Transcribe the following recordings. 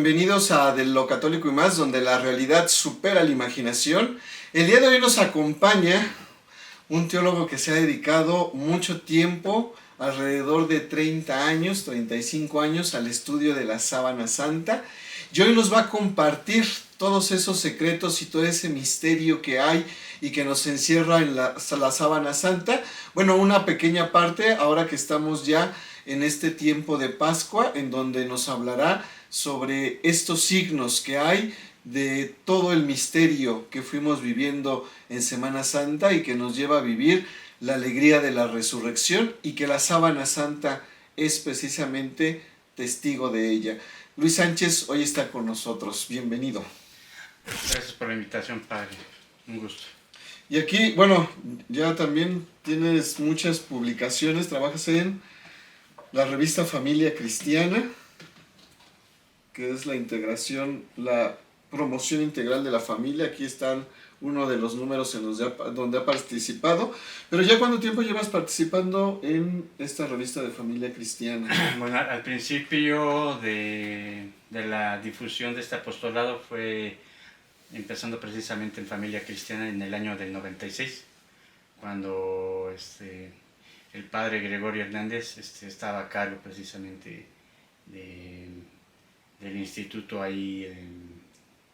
bienvenidos a De lo Católico y Más, donde la realidad supera la imaginación. El día de hoy nos acompaña un teólogo que se ha dedicado mucho tiempo, alrededor de 30 años, 35 años, al estudio de la sábana santa. Y hoy nos va a compartir todos esos secretos y todo ese misterio que hay y que nos encierra en la sábana santa. Bueno, una pequeña parte, ahora que estamos ya en este tiempo de Pascua, en donde nos hablará sobre estos signos que hay de todo el misterio que fuimos viviendo en Semana Santa y que nos lleva a vivir la alegría de la resurrección, y que la sábana santa es precisamente testigo de ella. Luis Sánchez hoy está con nosotros. Bienvenido. Gracias por la invitación, padre. Un gusto. Y aquí, bueno, ya también tienes muchas publicaciones, trabajas en la revista Familia Cristiana, que es la integración, la promoción integral de la familia. Aquí están uno de los números en donde ha participado. Pero ya, ¿cuánto tiempo llevas participando en esta revista de Familia Cristiana? Bueno, al principio de la difusión de este apostolado fue empezando precisamente en Familia Cristiana en el año del 96, cuando el padre Gregorio Hernández estaba a cargo precisamente del instituto ahí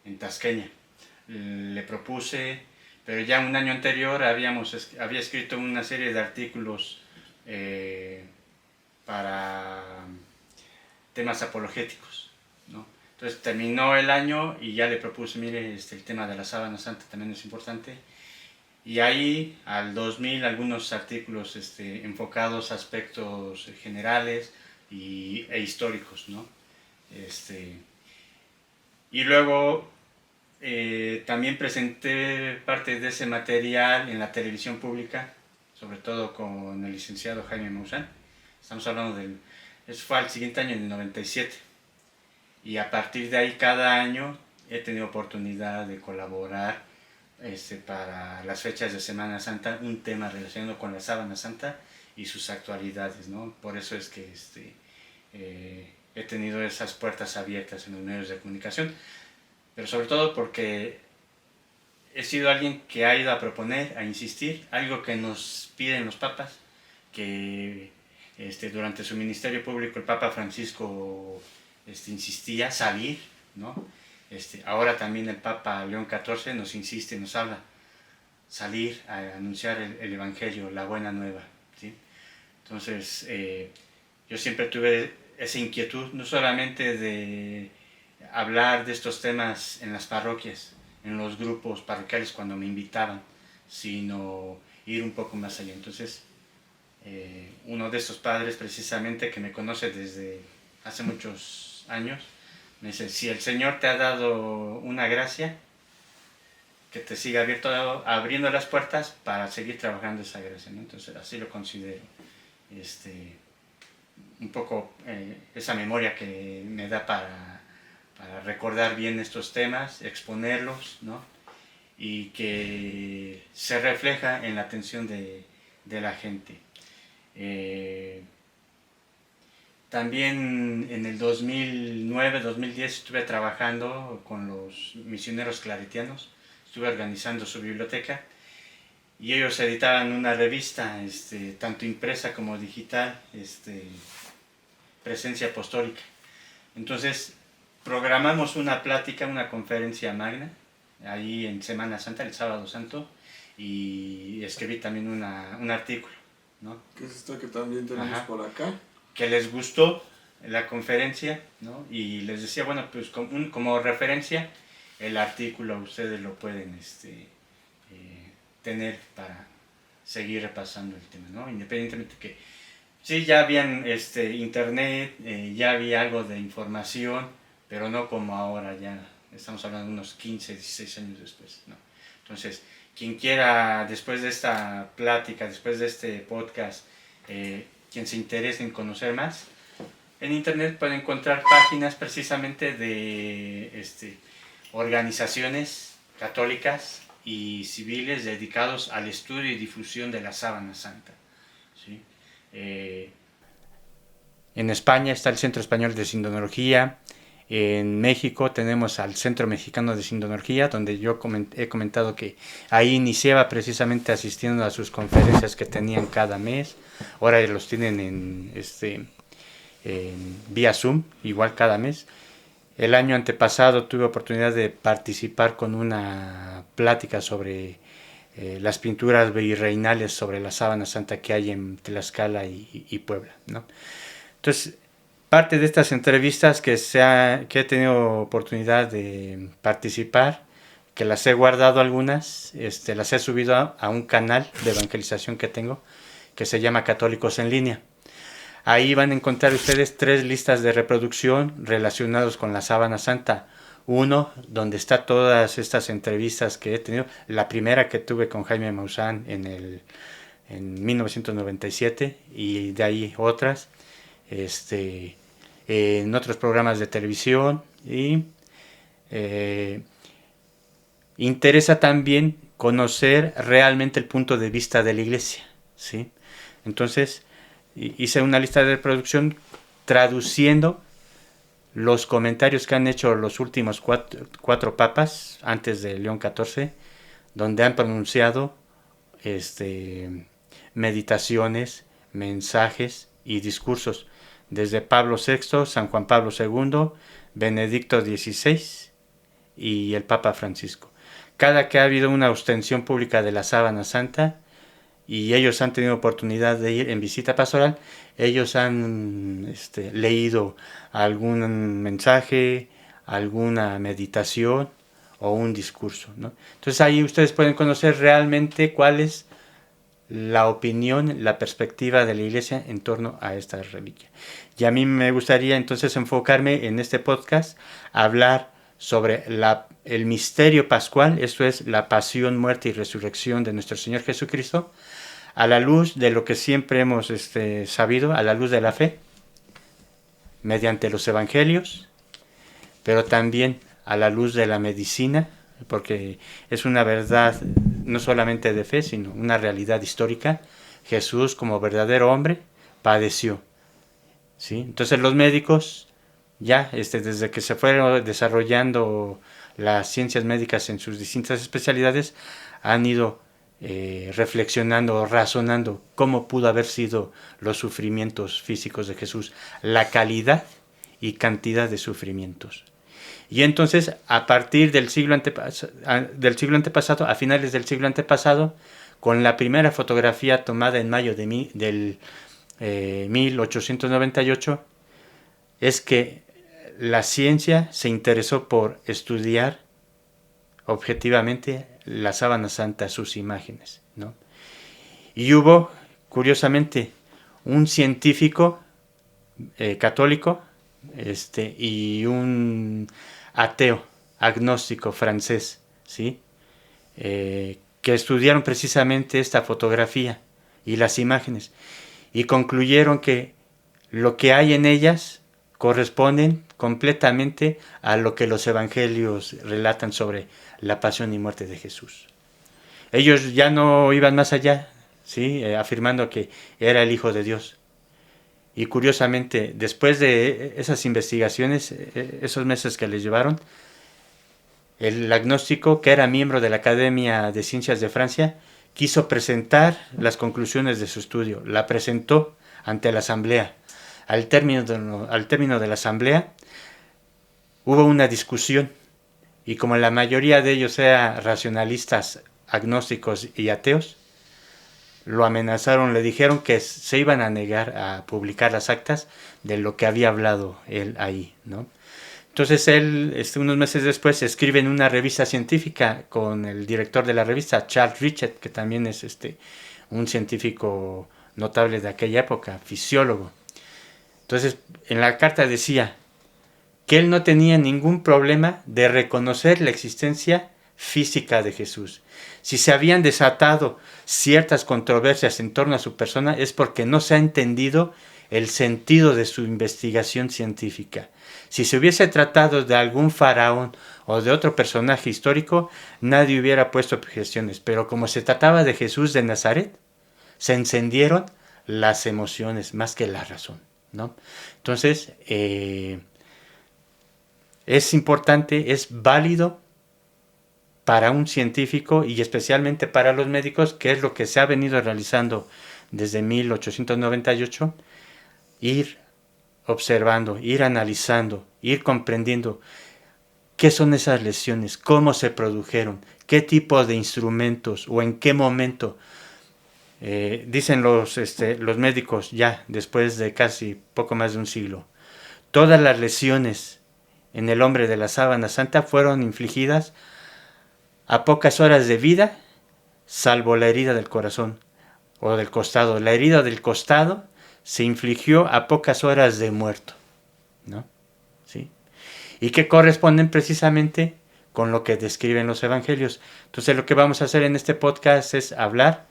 en Tasqueña. Le propuse, pero ya un año anterior había escrito una serie de artículos para temas apologéticos, ¿no? Entonces terminó el año y ya le propuse, mire, el tema de la sábana santa también es importante. Y ahí, al 2000, algunos artículos enfocados a aspectos generales e históricos, ¿no? Y luego también presenté parte de ese material en la televisión pública, sobre todo con el licenciado Jaime Maussan. Estamos hablando eso fue al siguiente año, en el 97. Y a partir de ahí, cada año he tenido oportunidad de colaborar para las fechas de Semana Santa, un tema relacionado con la sábana santa y sus actualidades, ¿no? Por eso es que he tenido esas puertas abiertas en los medios de comunicación, pero sobre todo porque he sido alguien que ha ido a proponer, a insistir, algo que nos piden los papas, que durante su ministerio público el Papa Francisco insistía salir, ¿no? Ahora también el Papa León XIV nos insiste, nos habla, salir a anunciar el Evangelio, la buena nueva, ¿sí? Entonces, yo siempre tuve esa inquietud, no solamente de hablar de estos temas en las parroquias, en los grupos parroquiales cuando me invitaban, sino ir un poco más allá. Entonces, uno de estos padres precisamente que me conoce desde hace muchos años, me dice, si el Señor te ha dado una gracia, que te siga abriendo las puertas para seguir trabajando esa gracia, ¿no? Entonces así lo considero. Un poco esa memoria que me da para recordar bien estos temas, exponerlos, ¿no? Y que se refleja en la atención de la gente. También en el 2009-2010 estuve trabajando con los misioneros claretianos, estuve organizando su biblioteca y ellos editaban una revista, tanto impresa como digital, Presencia Apostólica. Entonces programamos una plática, una conferencia magna, ahí en Semana Santa, el Sábado Santo, y escribí también un artículo, ¿no? ¿Qué es esto que también tenemos por acá? Que les gustó la conferencia, ¿no? Y les decía, bueno, pues como referencia, el artículo ustedes lo pueden tener para seguir repasando el tema, ¿no? Independientemente que sí, ya habían internet, ya había algo de información, pero no como ahora, ya estamos hablando de unos 15, 16 años después, ¿no? Entonces, quien quiera, después de esta plática, después de este podcast, quien se interese en conocer más, en internet puede encontrar páginas precisamente de organizaciones católicas y civiles dedicados al estudio y difusión de la sábana santa, ¿sí? En España está el Centro Español de Sindonología, En México tenemos al Centro Mexicano de Sindonología, donde yo he comentado que ahí iniciaba precisamente asistiendo a sus conferencias que tenían cada mes. Ahora los tienen en vía Zoom, igual cada mes. El año antepasado tuve oportunidad de participar con una plática sobre las pinturas virreinales sobre la sábana santa que hay en Tlaxcala y Puebla, ¿no? Entonces, parte de estas entrevistas que he tenido oportunidad de participar, que las he guardado algunas, las he subido a un canal de evangelización que tengo, que se llama Católicos en Línea. Ahí van a encontrar ustedes 3 listas de reproducción relacionados con la sábana santa. Uno, donde está todas estas entrevistas que he tenido. La primera que tuve con Jaime Maussan en 1997, y de ahí otras. En otros programas de televisión, y interesa también conocer realmente el punto de vista de la iglesia, ¿sí? Entonces hice una lista de reproducción traduciendo los comentarios que han hecho los últimos cuatro papas antes de León XIV, donde han pronunciado meditaciones, mensajes y discursos, desde Pablo VI, San Juan Pablo II, Benedicto XVI y el Papa Francisco. Cada que ha habido una ostensión pública de la sábana santa y ellos han tenido oportunidad de ir en visita pastoral, ellos han leído algún mensaje, alguna meditación o un discurso, ¿no? Entonces ahí ustedes pueden conocer realmente cuál es la opinión, la perspectiva de la iglesia en torno a esta reliquia. Y a mí me gustaría entonces enfocarme en este podcast a hablar sobre el misterio pascual, esto es la pasión, muerte y resurrección de nuestro Señor Jesucristo, a la luz de lo que siempre hemos sabido, a la luz de la fe, mediante los evangelios, pero también a la luz de la medicina, porque es una verdad no solamente de fe, sino una realidad histórica. Jesús, como verdadero hombre, padeció, ¿sí? Entonces los médicos, ya desde que se fueron desarrollando las ciencias médicas en sus distintas especialidades, han ido reflexionando, razonando cómo pudo haber sido los sufrimientos físicos de Jesús, la calidad y cantidad de sufrimientos. Y entonces, a partir del siglo antepasado, a finales del siglo antepasado, con la primera fotografía tomada en mayo del 1898, es que la ciencia se interesó por estudiar objetivamente la sábana santa, sus imágenes, ¿no? Y hubo, curiosamente, un científico católico y un ateo, agnóstico francés, ¿sí? Que estudiaron precisamente esta fotografía y las imágenes y concluyeron que lo que hay en ellas corresponden completamente a lo que los evangelios relatan sobre la pasión y muerte de Jesús. Ellos ya no iban más allá, ¿sí? Afirmando que era el Hijo de Dios. Y curiosamente, después de esas investigaciones, esos meses que les llevaron, el agnóstico, que era miembro de la Academia de Ciencias de Francia, quiso presentar las conclusiones de su estudio. La presentó ante la asamblea. Al término de la asamblea, hubo una discusión, y como la mayoría de ellos eran racionalistas, agnósticos y ateos, lo amenazaron, le dijeron que se iban a negar a publicar las actas de lo que había hablado él ahí, ¿no? Entonces él, unos meses después, escribe en una revista científica con el director de la revista, Charles Richet, que también es un científico notable de aquella época, fisiólogo. Entonces, en la carta decía que él no tenía ningún problema de reconocer la existencia física de Jesús. Si se habían desatado ciertas controversias en torno a su persona, es porque no se ha entendido el sentido de su investigación científica. Si se hubiese tratado de algún faraón o de otro personaje histórico, nadie hubiera puesto objeciones, pero como se trataba de Jesús de Nazaret, se encendieron las emociones más que la razón, ¿no? Entonces, es importante, es válido para un científico y especialmente para los médicos, que es lo que se ha venido realizando desde 1898, ir observando, ir analizando, ir comprendiendo qué son esas lesiones, cómo se produjeron, qué tipo de instrumentos o en qué momento. Dicen los médicos ya después de casi poco más de un siglo, todas las lesiones en el hombre de la sábana santa fueron infligidas a pocas horas de vida, salvo la herida del corazón o del costado. La herida del costado se infligió a pocas horas de muerto, ¿no? ¿Sí? Y que corresponden precisamente con lo que describen los evangelios. Entonces lo que vamos a hacer en este podcast es hablar,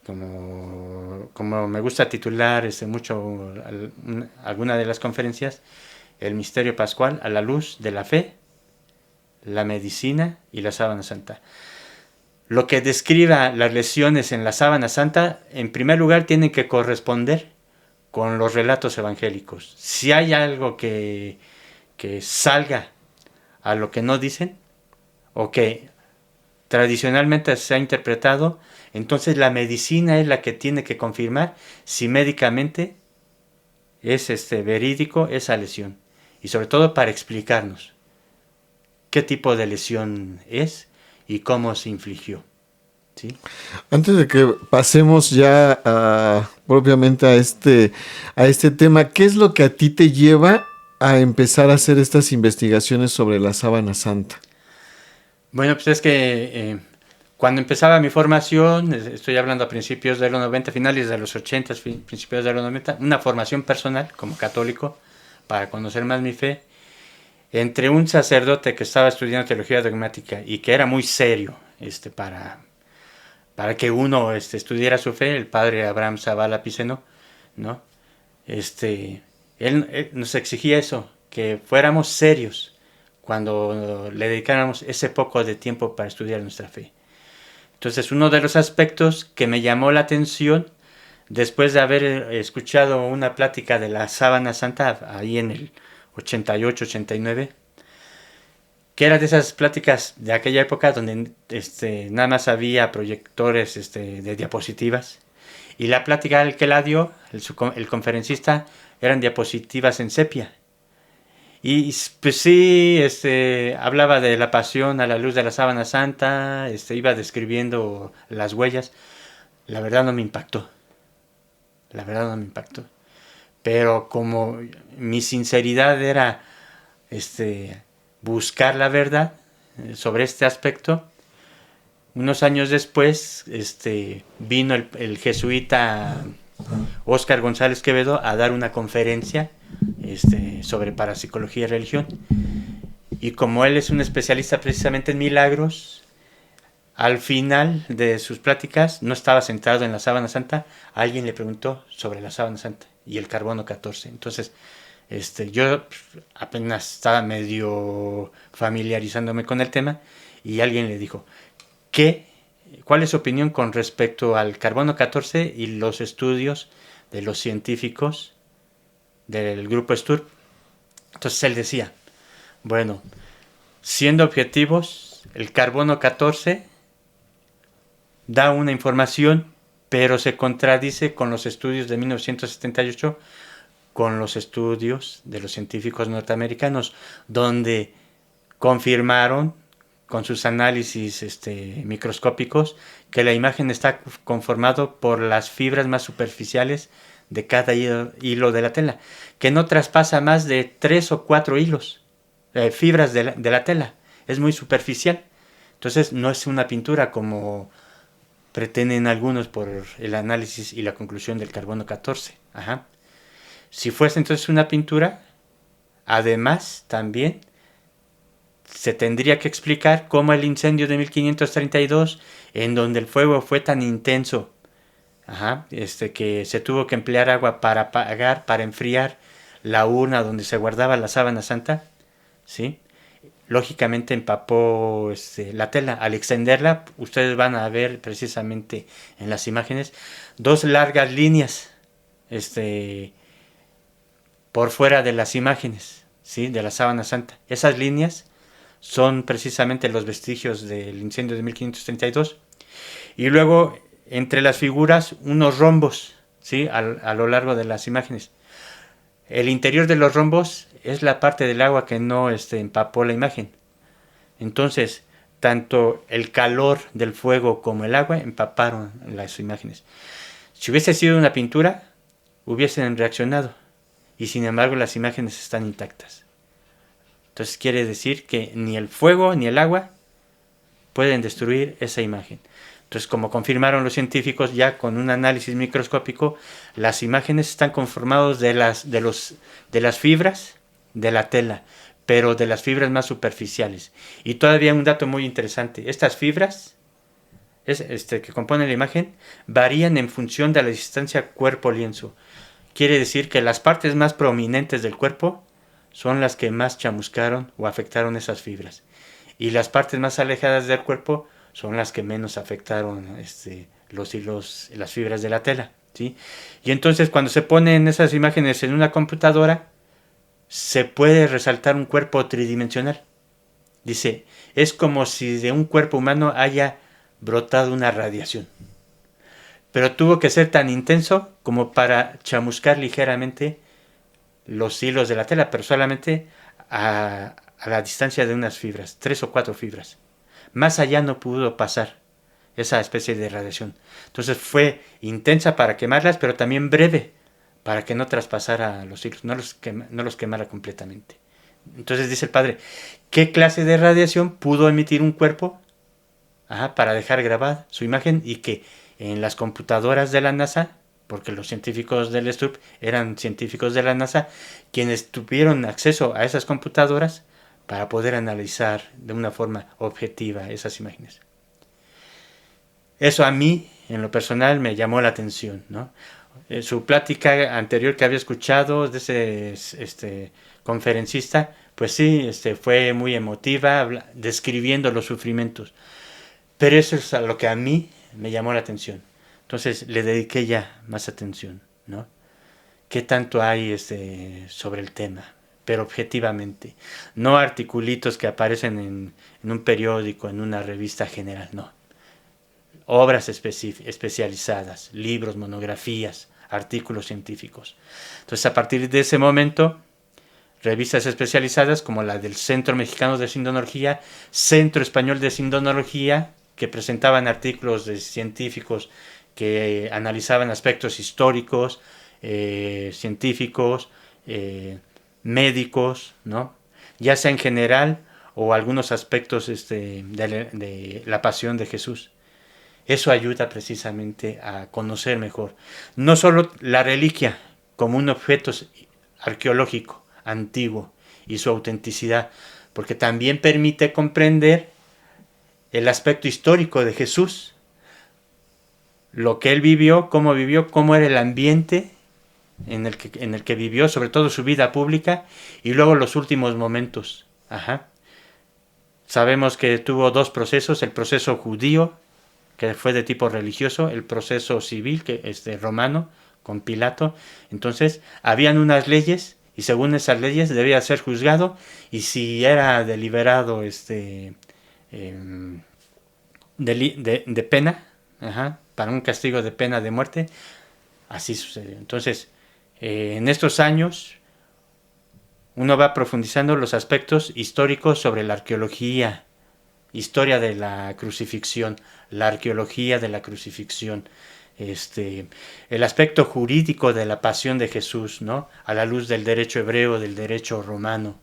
como me gusta titular mucho alguna de las conferencias, el misterio pascual a la luz de la fe, la medicina y la sábana santa. Lo que describa las lesiones en la sábana santa, en primer lugar, tienen que corresponder con los relatos evangélicos. Si hay algo que salga a lo que no dicen, o que tradicionalmente se ha interpretado, entonces la medicina es la que tiene que confirmar si médicamente es verídico esa lesión. Y sobre todo para explicarnos qué tipo de lesión es y cómo se infligió. ¿Sí? Antes de que pasemos ya propiamente a este tema, ¿qué es lo que a ti te lleva a empezar a hacer estas investigaciones sobre la sábana santa? Bueno, pues es que cuando empezaba mi formación, estoy hablando a principios de los 90, finales de los 80, principios de los 90, una formación personal como católico para conocer más mi fe, entre un sacerdote que estaba estudiando teología dogmática y que era muy serio para que uno estudiara su fe, el padre Abraham Zavala Piceno, ¿no? Él nos exigía eso, que fuéramos serios cuando le dedicáramos ese poco de tiempo para estudiar nuestra fe. Entonces, uno de los aspectos que me llamó la atención, después de haber escuchado una plática de la sábana santa, ahí en el 88, 89, que era de esas pláticas de aquella época donde nada más había proyectores de diapositivas, y la plática el que la dio, el conferencista, eran diapositivas en sepia. Y pues sí, hablaba de la pasión a la luz de la sábana santa, iba describiendo las huellas. La verdad no me impactó. Pero como mi sinceridad era buscar la verdad sobre este aspecto, unos años después vino el jesuita Óscar González Quevedo a dar una conferencia sobre parapsicología y religión. Y como él es un especialista precisamente en milagros, al final de sus pláticas no estaba sentado en la sábana santa, alguien le preguntó sobre la sábana santa y el carbono 14. Entonces, yo apenas estaba medio familiarizándome con el tema y alguien le dijo, ¿cuál es su opinión con respecto al carbono 14 y los estudios de los científicos del grupo Sturm? Entonces él decía, bueno, siendo objetivos, el carbono 14 da una información, pero se contradice con los estudios de 1978, con los estudios de los científicos norteamericanos, donde confirmaron con sus análisis microscópicos que la imagen está conformado por las fibras más superficiales de cada hilo de la tela, que no traspasa más de 3 o 4 hilos, fibras de la tela, es muy superficial. Entonces no es una pintura como pretenden algunos por el análisis y la conclusión del carbono 14. Ajá. Si fuese entonces una pintura, además también se tendría que explicar cómo el incendio de 1532, en donde el fuego fue tan intenso, que se tuvo que emplear agua para apagar, para enfriar la urna donde se guardaba la sábana santa, ¿sí? Lógicamente empapó la tela. Al extenderla, ustedes van a ver precisamente en las imágenes 2 largas líneas por fuera de las imágenes, ¿sí?, de la sábana santa. Esas líneas son precisamente los vestigios del incendio de 1532. Y luego, entre las figuras, unos rombos, ¿sí?, a lo largo de las imágenes. El interior de los rombos es la parte del agua que no empapó la imagen. Entonces, tanto el calor del fuego como el agua empaparon las imágenes. Si hubiese sido una pintura, hubiesen reaccionado. Y sin embargo, las imágenes están intactas. Entonces quiere decir que ni el fuego ni el agua pueden destruir esa imagen. Entonces, como confirmaron los científicos ya con un análisis microscópico, las imágenes están conformadas de las fibras de la tela, pero de las fibras más superficiales. Y todavía un dato muy interesante, estas fibras que componen la imagen varían en función de la distancia cuerpo-lienzo. Quiere decir que las partes más prominentes del cuerpo son las que más chamuscaron o afectaron esas fibras. Y las partes más alejadas del cuerpo son las que menos afectaron los hilos, las fibras de la tela, ¿sí? Y entonces cuando se ponen esas imágenes en una computadora, se puede resaltar un cuerpo tridimensional. Dice, es como si de un cuerpo humano haya brotado una radiación. Pero tuvo que ser tan intenso como para chamuscar ligeramente los hilos de la tela, pero solamente a la distancia de unas fibras, 3 o 4 fibras. Más allá no pudo pasar esa especie de radiación. Entonces fue intensa para quemarlas, pero también breve para que no traspasara los hilos, no los quemara completamente. Entonces dice el padre, ¿qué clase de radiación pudo emitir un cuerpo para dejar grabada su imagen y que en las computadoras de la NASA, porque los científicos del STUP eran científicos de la NASA, quienes tuvieron acceso a esas computadoras para poder analizar de una forma objetiva esas imágenes? Eso a mí, en lo personal, me llamó la atención, ¿no? Su plática anterior que había escuchado de ese conferencista, pues sí, fue muy emotiva, describiendo los sufrimientos. Pero eso es a lo que a mí me llamó la atención. Entonces le dediqué ya más atención, ¿no? ¿Qué tanto hay sobre el tema? Pero objetivamente. No articulitos que aparecen en un periódico, en una revista general, no. Obras especializadas, libros, monografías, artículos científicos. Entonces, a partir de ese momento, revistas especializadas como la del Centro Mexicano de Sindonología, Centro Español de Sindonología, que presentaban artículos de científicos que analizaban aspectos históricos, científicos, médicos, ¿no? Ya sea en general o algunos aspectos de la pasión de Jesús. Eso ayuda precisamente a conocer mejor, no solo la reliquia como un objeto arqueológico antiguo y su autenticidad, porque también permite comprender el aspecto histórico de Jesús, lo que él vivió, cómo era el ambiente en el que vivió, sobre todo su vida pública, y luego los últimos momentos. Sabemos que tuvo 2 procesos, el proceso judío, que fue de tipo religioso, el proceso civil, que romano, con Pilato. Entonces, habían unas leyes, y según esas leyes debía ser juzgado, y si era deliberado de pena, para un castigo de pena de muerte, así sucedió. Entonces, en estos años, uno va profundizando los aspectos históricos sobre la arqueología, historia de la crucifixión, la arqueología de la crucifixión, el aspecto jurídico de la pasión de Jesús, ¿no? A la luz del derecho hebreo, del derecho romano,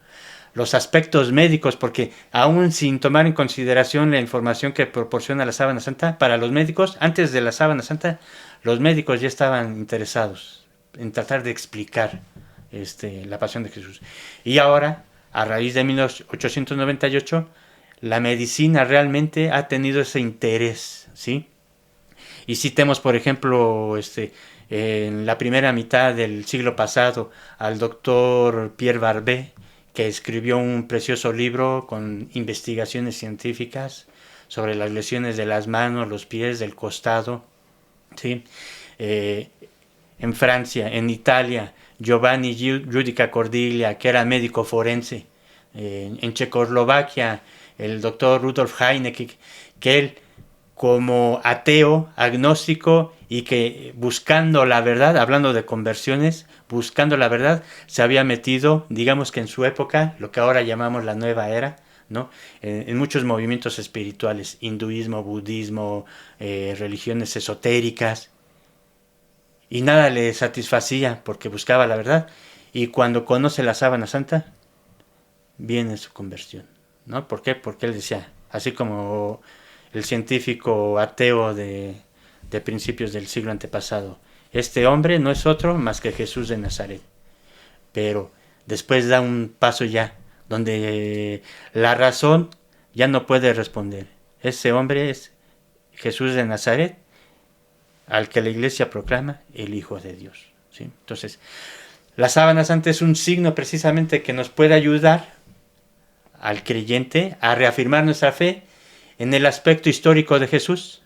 los aspectos médicos, porque aún sin tomar en consideración la información que proporciona la Sábana Santa, para los médicos, antes de la Sábana Santa, los médicos ya estaban interesados en tratar de explicar la pasión de Jesús. Y ahora, a raíz de 1898, la medicina realmente ha tenido ese interés, ¿sí? Y citemos, por ejemplo, en la primera mitad del siglo pasado, al doctor Pierre Barbet, que escribió un precioso libro con investigaciones científicas sobre las lesiones de las manos, los pies, del costado, ¿sí? En Francia, en Italia, Giovanni Giudica Cordiglia, que era médico forense. En Checoslovaquia, el doctor Rudolf Heinecke, que él, como ateo, agnóstico, y que buscando la verdad, hablando de conversiones, buscando la verdad, se había metido, digamos que en su época, lo que ahora llamamos la nueva era, ¿no? En muchos movimientos espirituales, hinduismo, budismo, religiones esotéricas, y nada le satisfacía porque buscaba la verdad, y cuando conoce la sábana santa, viene su conversión, ¿no? ¿Por qué? Porque él decía, así como el científico ateo de principios del siglo antepasado, este hombre no es otro más que Jesús de Nazaret. Pero después da un paso ya, donde la razón ya no puede responder. Ese hombre es Jesús de Nazaret, al que la iglesia proclama el Hijo de Dios, ¿sí? Entonces, la sábana santa es un signo precisamente que nos puede ayudar al creyente a reafirmar nuestra fe en el aspecto histórico de Jesús,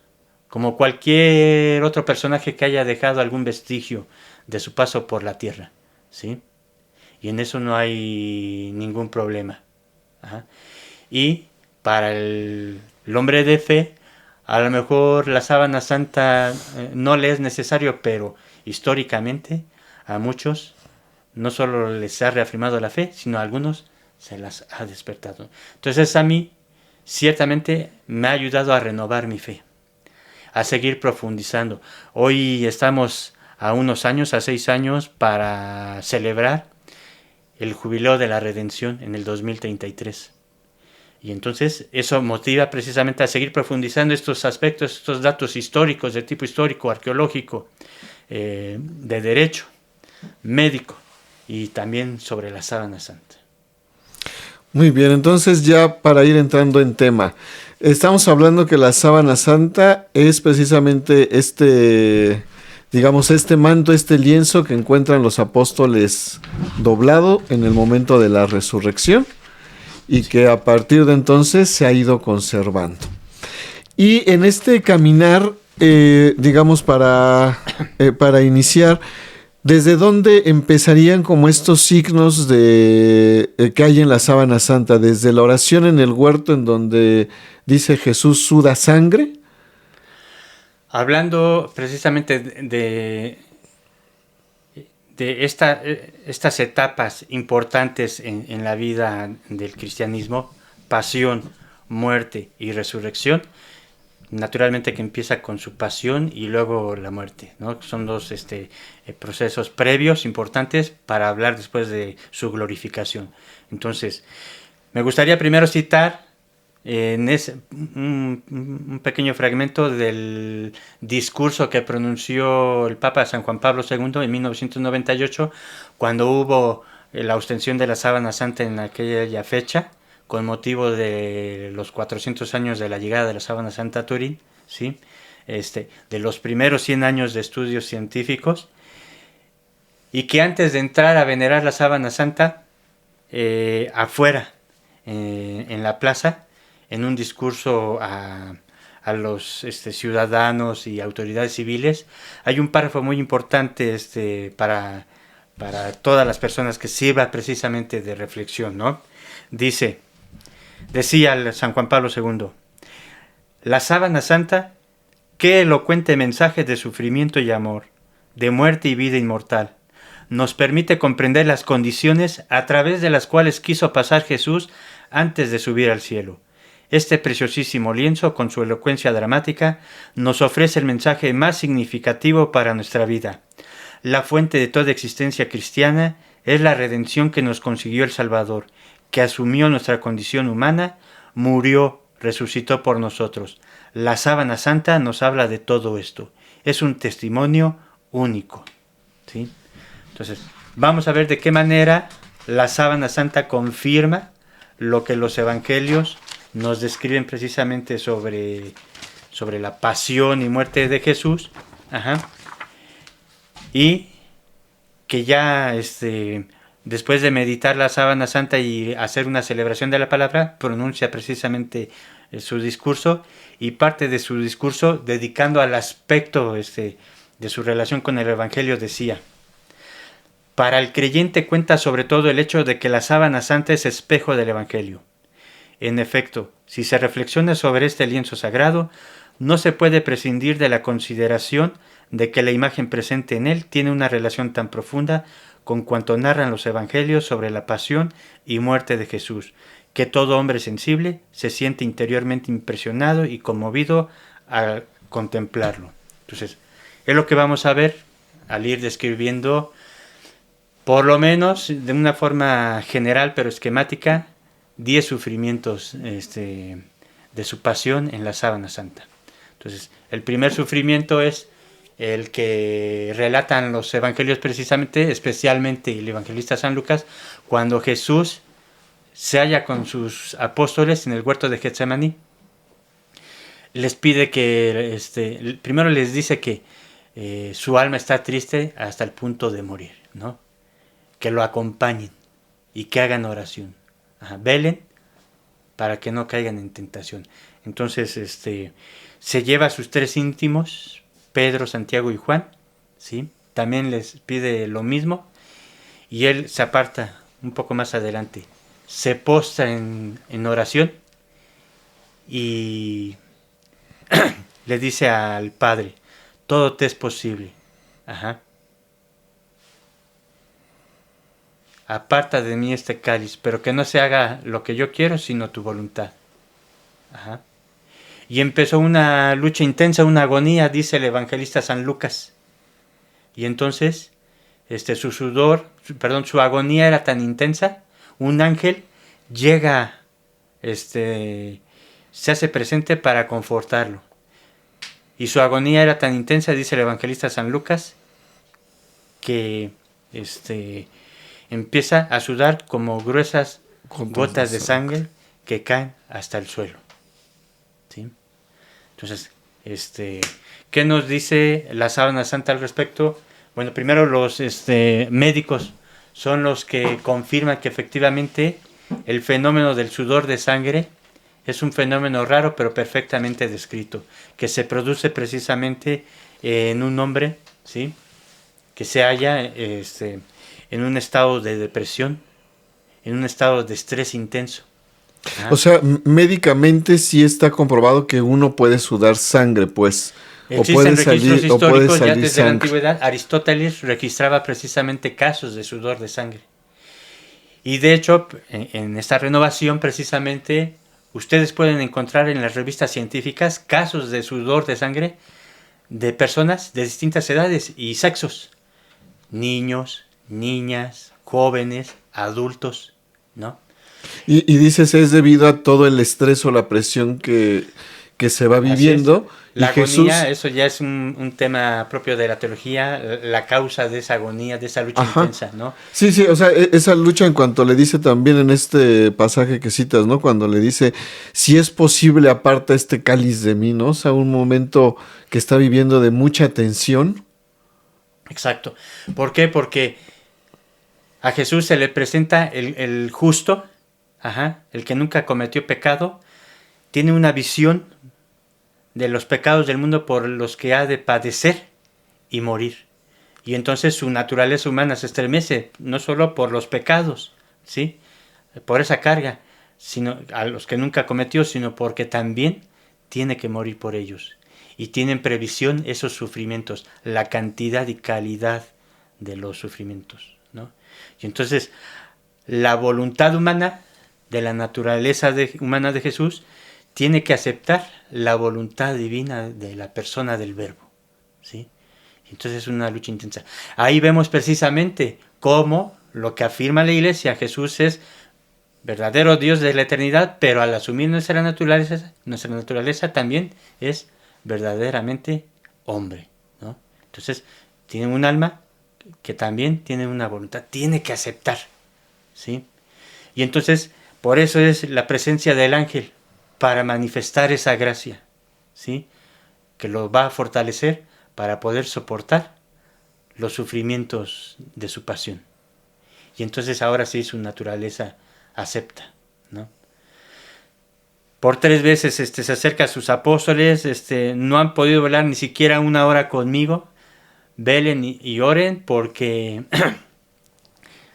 como cualquier otro personaje que haya dejado algún vestigio de su paso por la tierra, ¿sí? Y en eso no hay ningún problema. Ajá. Y para el hombre de fe, a lo mejor la sábana santa no le es necesario, pero históricamente a muchos no solo les ha reafirmado la fe, sino a algunos se las ha despertado. Entonces a mí ciertamente me ha ayudado a renovar mi fe, a seguir profundizando. Hoy estamos a unos años, a 6 años, para celebrar el jubileo de la redención en el 2033. Y entonces eso motiva precisamente a seguir profundizando estos aspectos, estos datos históricos, de tipo histórico, arqueológico, de derecho, médico, y también sobre la sábana santa. Muy bien, entonces ya para ir entrando en tema, estamos hablando que la sábana santa es precisamente digamos, este manto, este lienzo que encuentran los apóstoles doblado en el momento de la resurrección y que a partir de entonces se ha ido conservando. Y en este caminar, digamos, para iniciar, ¿desde dónde empezarían como estos signos que hay en la sábana santa? ¿Desde la oración en el huerto en donde dice Jesús suda sangre? Hablando precisamente de estas etapas importantes en la vida del cristianismo, pasión, muerte y resurrección, naturalmente que empieza con su pasión y luego la muerte, ¿no? Son dos procesos previos importantes para hablar después de su glorificación. Entonces, me gustaría primero citar un pequeño fragmento del discurso que pronunció el Papa San Juan Pablo II en 1998, cuando hubo la ostensión de la sábana santa en aquella fecha, con motivo de los 400 años de la llegada de la sábana santa a Turín, ¿sí? De los primeros 100 años de estudios científicos, y que antes de entrar a venerar la sábana santa, afuera, en la plaza, en un discurso a los ciudadanos y autoridades civiles, hay un párrafo muy importante para todas las personas que sirva precisamente de reflexión, ¿no? Decía San Juan Pablo II, la sábana santa, qué elocuente mensaje de sufrimiento y amor, de muerte y vida inmortal, nos permite comprender las condiciones a través de las cuales quiso pasar Jesús antes de subir al cielo. Este preciosísimo lienzo, con su elocuencia dramática, nos ofrece el mensaje más significativo para nuestra vida. La fuente de toda existencia cristiana es la redención que nos consiguió el Salvador, que asumió nuestra condición humana, murió, resucitó por nosotros. La sábana santa nos habla de todo esto. Es un testimonio único, ¿sí? Entonces, vamos a ver de qué manera la sábana santa confirma lo que los evangelios nos describen precisamente sobre la pasión y muerte de Jesús. Ajá. Y que ya después de meditar la sábana santa y hacer una celebración de la palabra, pronuncia precisamente su discurso, y parte de su discurso dedicando al aspecto de su relación con el evangelio decía: Para el creyente cuenta sobre todo el hecho de que la sábana santa es espejo del Evangelio. En efecto, si se reflexiona sobre este lienzo sagrado, no se puede prescindir de la consideración de que la imagen presente en él tiene una relación tan profunda con cuanto narran los Evangelios sobre la pasión y muerte de Jesús, que todo hombre sensible se siente interiormente impresionado y conmovido al contemplarlo. Entonces, es lo que vamos a ver al ir describiendo, por lo menos de una forma general pero esquemática, 10 sufrimientos de su pasión en la sábana santa. Entonces, el primer sufrimiento es el que relatan los evangelios precisamente, especialmente el evangelista San Lucas, cuando Jesús se halla con sus apóstoles en el huerto de Getsemaní. Les pide que, primero les dice que su alma está triste hasta el punto de morir, ¿no? Que lo acompañen y que hagan oración. Velen para que no caigan en tentación. Entonces, se lleva a sus 3 íntimos, Pedro, Santiago y Juan, ¿sí? También les pide lo mismo, y él se aparta un poco más adelante, se postra en oración y le dice al Padre: todo te es posible. Aparta de mí este cáliz, pero que no se haga lo que yo quiero, sino tu voluntad. Y empezó una lucha intensa, una agonía, dice el evangelista San Lucas. Y entonces, su agonía era tan intensa, un ángel llega, se hace presente para confortarlo. Y su agonía era tan intensa, dice el evangelista San Lucas, que empieza a sudar como gruesas gotas de sangre que caen hasta el suelo. ¿Sí? Entonces, ¿qué nos dice la sábana santa al respecto? Bueno, primero los médicos son los que confirman que efectivamente el fenómeno del sudor de sangre es un fenómeno raro pero perfectamente descrito, que se produce precisamente en un hombre, ¿sí?, que se halla en un estado de depresión, en un estado de estrés intenso. O sea, médicamente sí está comprobado que uno puede sudar sangre, pues. Existen registros históricos ya desde la antigüedad. Aristóteles registraba precisamente casos de sudor de sangre. Y de hecho, en esta renovación precisamente, ustedes pueden encontrar en las revistas científicas casos de sudor de sangre de personas de distintas edades y sexos. Niños, niñas, jóvenes, adultos, ¿no? Y dices, es debido a todo el estrés o la presión que se va viviendo. La agonía, eso ya es un tema propio de la teología, la causa de esa agonía, de esa lucha intensa, ¿no? Sí, o sea, esa lucha en cuanto le dice también en este pasaje que citas, ¿no? Cuando le dice, si es posible, aparta este cáliz de mí, ¿no? O sea, un momento que está viviendo de mucha tensión. Exacto. ¿Por qué? Porque a Jesús se le presenta el justo, el que nunca cometió pecado, tiene una visión de los pecados del mundo por los que ha de padecer y morir. Y entonces su naturaleza humana se estremece, no solo por los pecados, ¿sí?, por esa carga, sino a los que nunca cometió, sino porque también tiene que morir por ellos. Y tienen previsión esos sufrimientos, la cantidad y calidad de los sufrimientos, ¿no? Y entonces la voluntad humana, de la naturaleza humana de Jesús, tiene que aceptar la voluntad divina de la persona del Verbo, ¿sí? Entonces es una lucha intensa. Ahí vemos precisamente cómo lo que afirma la Iglesia, Jesús es verdadero Dios de la eternidad, pero al asumir nuestra naturaleza también es verdaderamente hombre, ¿no? Entonces tiene un alma que también tiene una voluntad, tiene que aceptar, ¿sí? Y entonces por eso es la presencia del ángel, para manifestar esa gracia, ¿sí?, que lo va a fortalecer para poder soportar los sufrimientos de su pasión. Y entonces ahora sí su naturaleza acepta, ¿no? Por 3 veces se acerca a sus apóstoles, no han podido velar ni siquiera 1 hora conmigo, velen y oren porque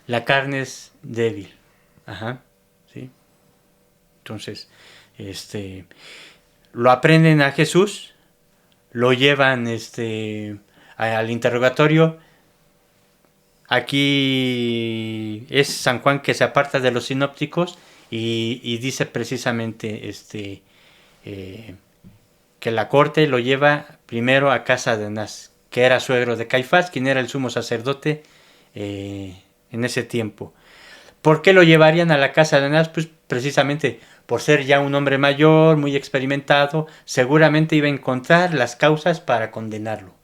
la carne es débil. Ajá, ¿sí? Entonces, lo aprenden a Jesús, lo llevan al interrogatorio. Aquí es San Juan que se aparta de los sinópticos y dice precisamente que la corte lo lleva primero a casa de Anás, que era suegro de Caifás, quien era el sumo sacerdote en ese tiempo. ¿Por qué lo llevarían a la casa de Anás? Pues precisamente por ser ya un hombre mayor, muy experimentado, seguramente iba a encontrar las causas para condenarlo,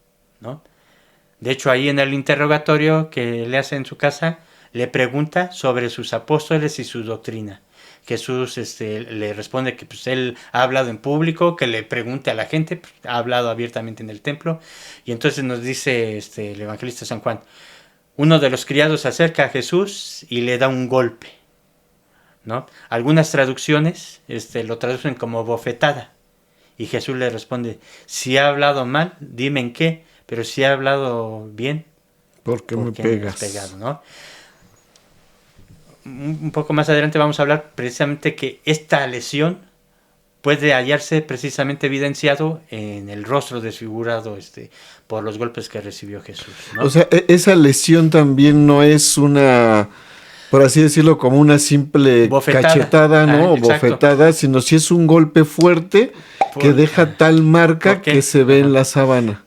¿no? De hecho, ahí en el interrogatorio que le hace en su casa, le pregunta sobre sus apóstoles y su doctrina. Jesús le responde que pues, él ha hablado en público, que le pregunte a la gente, pues, ha hablado abiertamente en el templo. Y entonces nos dice el evangelista San Juan, uno de los criados se acerca a Jesús y le da un golpe, ¿no? Algunas traducciones lo traducen como bofetada. Y Jesús le responde, si ha hablado mal, dime en qué, pero si ha hablado bien, ¿por qué me pegas? Pegado, ¿no? Un poco más adelante vamos a hablar precisamente que esta lesión puede hallarse precisamente evidenciado en el rostro desfigurado por los golpes que recibió Jesús, ¿no? O sea, esa lesión también no es una, por así decirlo, como una simple bofetada, cachetada, ¿no? O exacto. bofetada, sino si es un golpe fuerte que deja tal marca que se ve en la sábana.